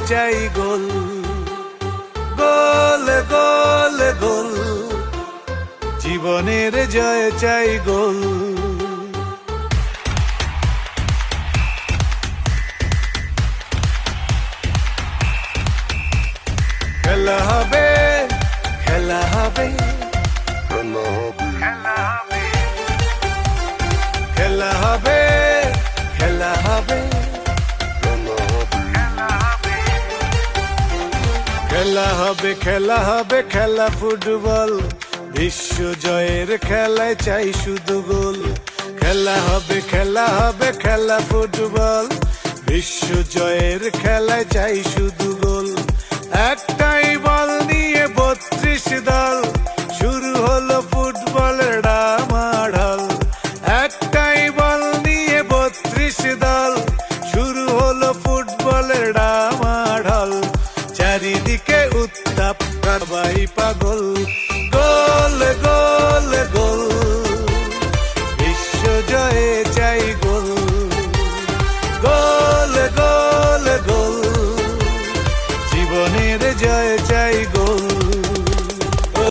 চাই গোল গোল গোল গোল, জীবনের জয় চাই গোল। খেলা হবে খেলা হবে খেলা হবে খেলা হবে খেলা হবে খেলা হবে খেলা ফুটবল, বিশ্ব জয়ের খেলায় চাই শুধু গোল। খেলা হবে খেলা হবে খেলা ফুটবল, বিশ্ব জয়ের খেলায় চাই শুধু গোল। একটাই বল নিয়ে 32 দল, শুরু হলো ফুটবলের ডামাডোল। একটাই বল নিয়ে 32 দল, শুরু হলো ফুটবলের ডামাডোল। চারিদিকে উত্তাপ, সবাই পাগল, গোল গোল গোল, বিশ্ব জয়ে